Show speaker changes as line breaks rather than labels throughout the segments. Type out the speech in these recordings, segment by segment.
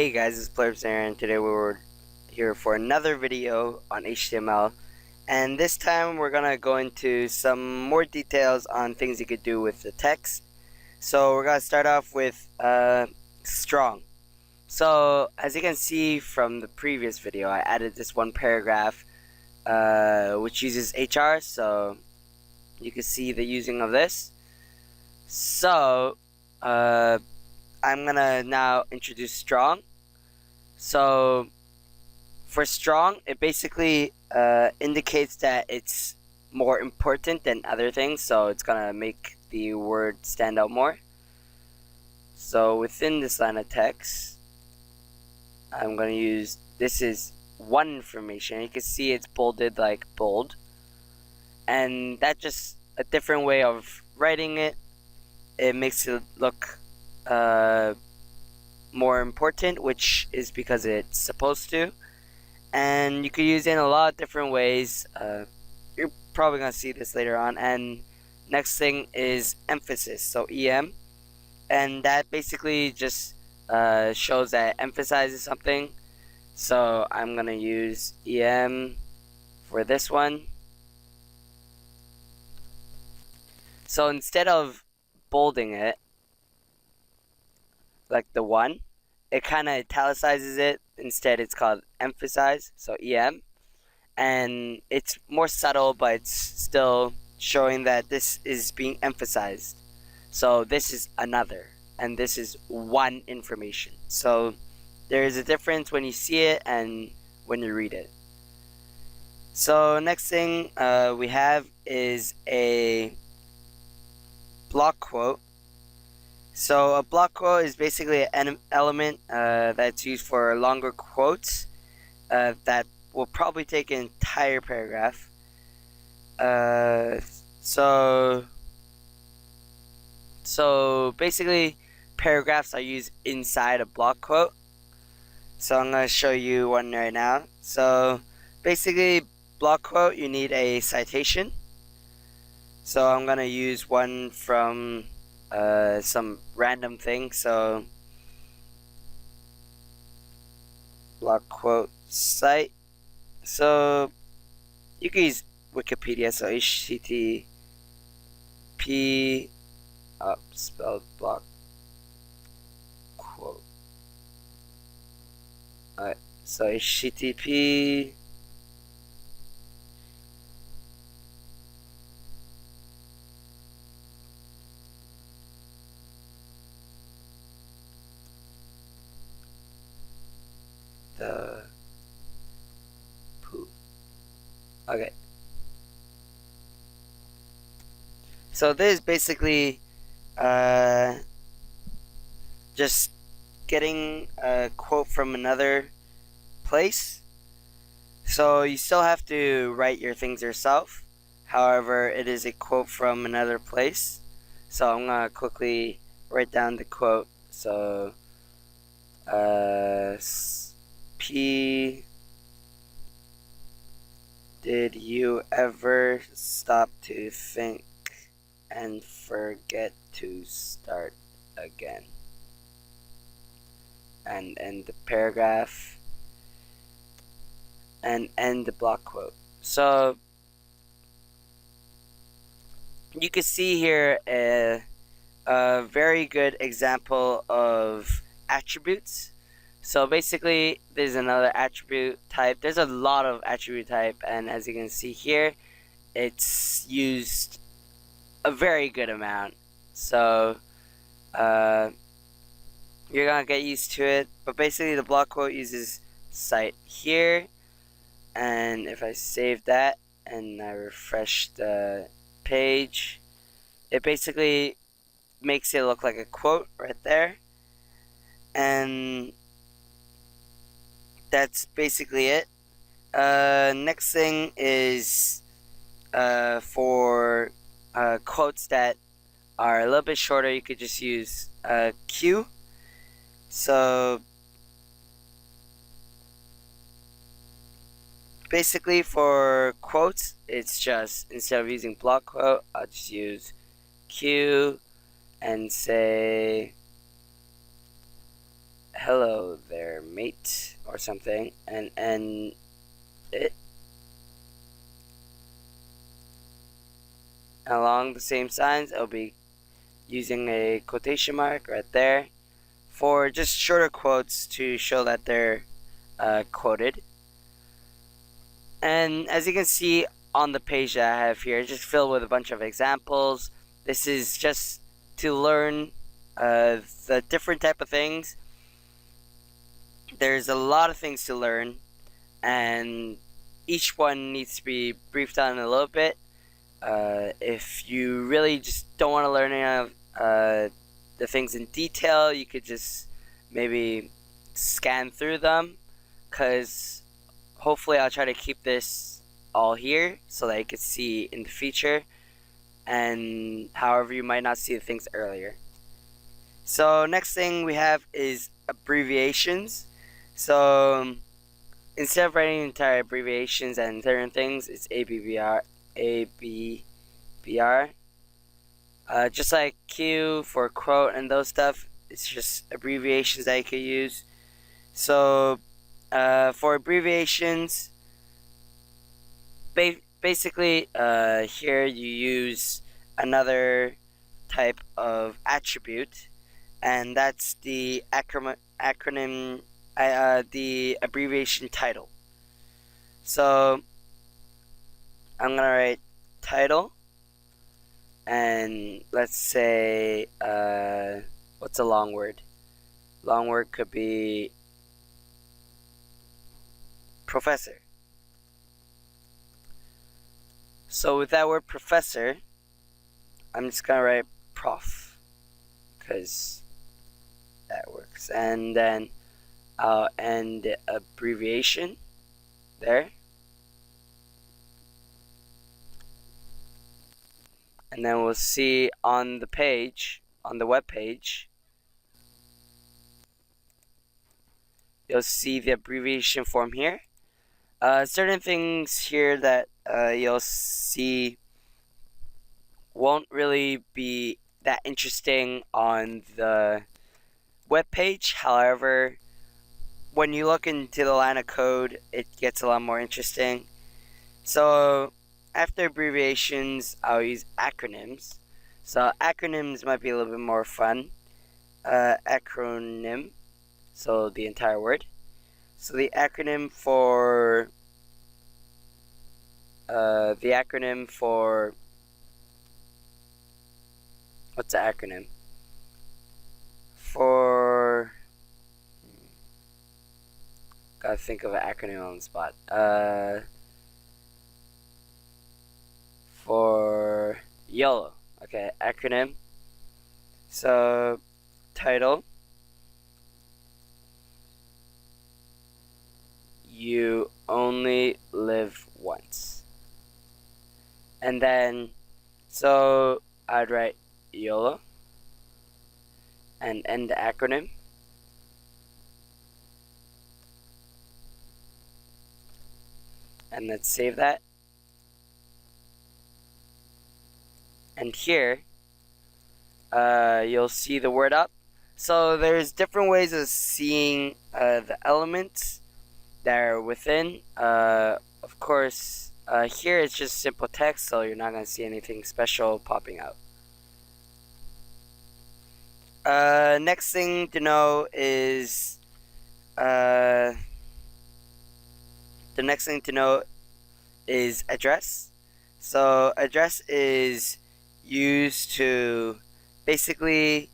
Hey guys, it's Plerbz here, and today we're here for another video on HTML, and this time we're gonna go into some more details on things you could do with the text. So we're gonna start off with strong. So as you can see from the previous video, I added this one paragraph which uses HR, so you can see the using of this. So I'm gonna now introduce strong. So for strong, it basically indicates that it's more important than other things, so it's gonna make the word stand out more. So within this line of text, I'm gonna use, this is one information. You can see it's bolded like bold, and that's just a different way of writing it. It makes it look more important, which is because it's supposed to, and you could use it in a lot of different ways. You're probably gonna see this later on. And next thing is emphasis, so EM, and that basically just shows that it emphasizes something. So I'm gonna use EM for this one. So instead of bolding it like the one, it kind of italicizes it. Instead, it's called emphasize, so EM, and it's more subtle, but it's still showing that this is being emphasized. So this is another, and this is one information. So there is a difference when you see it and when you read it. So next thing we have is a block quote. So a block quote is basically an element that's used for longer quotes that will probably take an entire paragraph. So basically paragraphs are used inside a block quote. So I'm going to show you one right now. So basically block quote, you need a citation. So I'm going to use one from some random thing. So block quote site. So you can use Wikipedia. So HTTP spelled block quote. Alright, so HTTP the poo. Okay. So this is basically just getting a quote from another place. So you still have to write your things yourself. However, it is a quote from another place. So I'm gonna quickly write down the quote. So P, did you ever stop to think and forget to start again? And end the paragraph and end the block quote. So you can see here a very good example of attributes. So basically there's another attribute type. There's a lot of attribute type, and as you can see here, it's used a very good amount. So you're gonna get used to it. But basically the block quote uses cite here, and if I save that and I refresh the page, it basically makes it look like a quote right there. And that's basically it. Next thing is for quotes that are a little bit shorter, you could just use Q. So basically for quotes, it's just, instead of using block quote, I'll just use Q and say hello there mate or something, and end it along the same signs. I'll be using a quotation mark right there for just shorter quotes to show that they're quoted. And as you can see on the page that I have here, just filled with a bunch of examples. This is just to learn the different type of things. There's a lot of things to learn, and each one needs to be briefed on a little bit. If you really just don't want to learn any of the things in detail, you could just maybe scan through them, because hopefully I'll try to keep this all here so that you can see in the future, and however you might not see the things earlier. So next thing we have is abbreviations. So instead of writing entire abbreviations and certain things, it's ABBR. Just like Q for quote and those stuff, it's just abbreviations that you could use. So for abbreviations, basically here you use another type of attribute, and that's the acronym, the abbreviation title. So I'm gonna write title, and let's say what's a long word? Long word could be professor. So with that word professor, I'm just gonna write prof, because that works. And then I'll end the abbreviation there. And then we'll see on the page, on the web page, you'll see the abbreviation form here. Certain things here that you'll see won't really be that interesting on the web page. However, when you look into the line of code, it gets a lot more interesting. So after abbreviations, I'll use acronyms. So acronyms might be a little bit more fun. Acronym, so the entire word. So the acronym for what's the acronym for? Gotta think of an acronym on the spot. For YOLO. Okay, acronym. So title. You only live once. And then, so I'd write YOLO and end the acronym. And let's save that. And here, you'll see the word up. So there's different ways of seeing the elements that are within. Of course, here it's just simple text, so you're not going to see anything special popping out. Next thing to know is address. So address is used to basically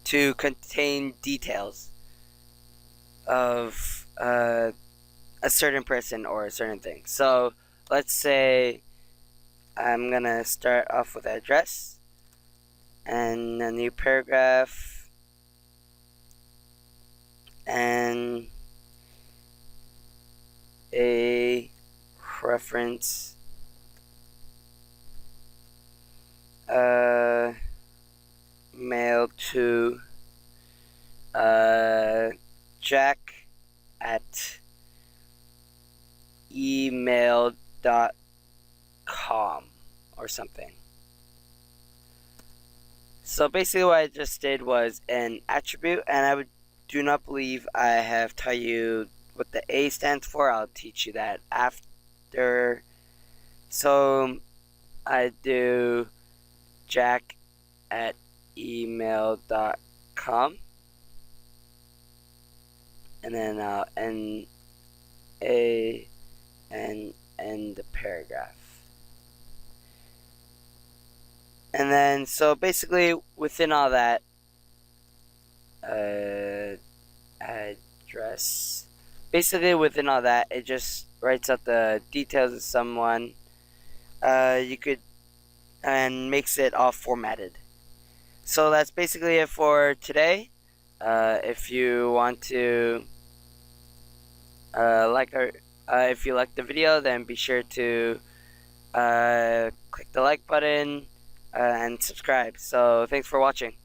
to contain details of a certain person or a certain thing. So let's say I'm gonna start off with address and a new paragraph and a reference mail to Jack at email.com or something. So basically what I just did was an attribute, and do not believe I have taught you what the A stands for. I'll teach you that after. So I do jack@email.com, and then I'll end the paragraph. And then, so basically, within all that, address. Basically, within all that, it just writes out the details of someone. You could, and makes it all formatted. So that's basically it for today. If you want to if you like the video, then be sure to click the like button and subscribe. So thanks for watching.